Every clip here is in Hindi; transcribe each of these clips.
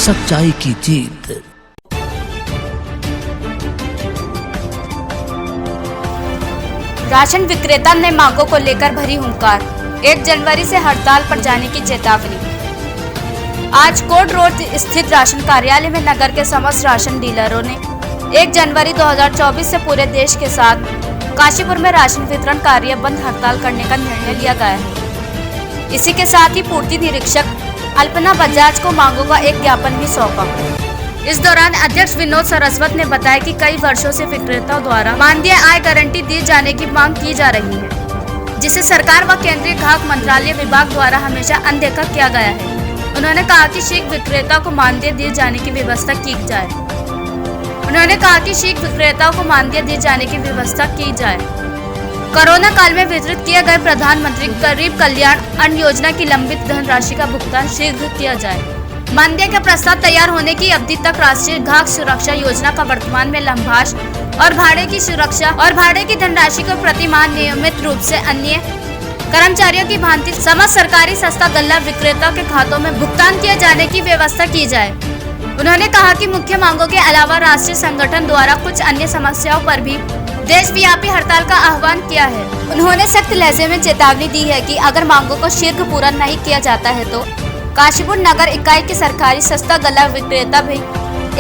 सच्चाई की जीत। राशन विक्रेता ने मांगों को लेकर भरी हुंकार, 1 जनवरी से हड़ताल पर जाने की चेतावनी। आज कोर्ट रोड स्थित राशन कार्यालय में नगर के समस्त राशन डीलरों ने 1 जनवरी 2024 से पूरे देश के साथ काशीपुर में राशन वितरण कार्य बंद हड़ताल करने का निर्णय लिया गया है। इसी के साथ ही पूर्ति निरीक्षक अल्पना बजाज को मांगों का एक ज्ञापन भी सौंपा। इस दौरान अध्यक्ष विनोद सरस्वत ने बताया कि कई वर्षों से विक्रेताओं द्वारा मानदेय आय गारंटी दिए जाने की मांग की जा रही है, जिसे सरकार व केंद्रीय खाद्य मंत्रालय विभाग द्वारा हमेशा अनदेखा किया गया है। उन्होंने कहा कि शीघ्र विक्रेताओं को मानदेय दिए जाने की व्यवस्था की जाए। कोरोना काल में वितरित किए गए प्रधानमंत्री गरीब कल्याण अन्न योजना की लंबित धनराशि का भुगतान शीघ्र किया जाए। मानदेय का प्रस्ताव तैयार होने की अवधि तक राष्ट्रीय खाद्य सुरक्षा योजना का वर्तमान में लंबाश और भाड़े की सुरक्षा और भाड़े की धनराशि को प्रतिमाह नियमित रूप से अन्य कर्मचारियों की भांति समस्त सरकारी सस्ता गल्ला विक्रेताओं के खातों में भुगतान किए जाने की व्यवस्था की जाए। उन्होंने कहा कि मुख्य मांगों के अलावा राष्ट्रीय संगठन द्वारा कुछ अन्य समस्याओं पर भी देशव्यापी हड़ताल का आह्वान किया है। उन्होंने सख्त लहजे में चेतावनी दी है कि अगर मांगों को शीघ्र पूरा नहीं किया जाता है तो काशीपुर नगर इकाई के सरकारी सस्ता गल्ला विक्रेता भी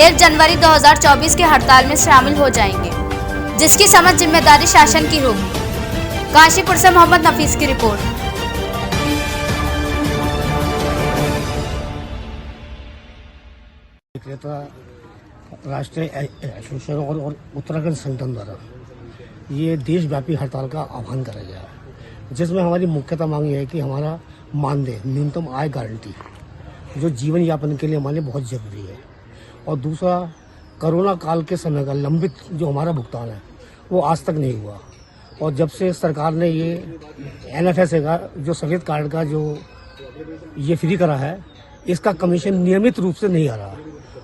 1 जनवरी 2024 के हड़ताल में शामिल हो जाएंगे, जिसकी समस्त जिम्मेदारी शासन की होगी। काशीपुर से मोहम्मद नफीस की रिपोर्ट। विक्रेता राष्ट्रीय एसोसिएशन और उत्तराखंड संगठन द्वारा ये देशव्यापी हड़ताल का आह्वान करा गया है, जिसमें हमारी मुख्यतः मांग ये है कि हमारा मानदेय न्यूनतम आय गारंटी जो जीवन यापन के लिए हमारे लिए बहुत ज़रूरी है, और दूसरा कोरोना काल के समय का लंबित जो हमारा भुगतान है वो आज तक नहीं हुआ, और जब से सरकार ने ये NFSA का जो सफेद कार्ड का जो ये फ्री करा है, इसका कमीशन नियमित रूप से नहीं आ रहा।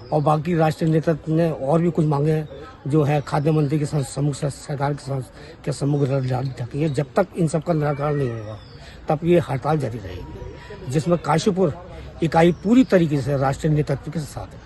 और बाकी राष्ट्रीय नेतृत्व ने और भी कुछ मांगे जो है खाद्य मंत्री के सम्मुख सरकार के सम्मुख रखी है। जब तक इन सब का निराकरण नहीं होगा तब ये हड़ताल जारी रहेगी, जिसमें काशीपुर इकाई पूरी तरीके से राष्ट्रीय नेतृत्व के साथ है।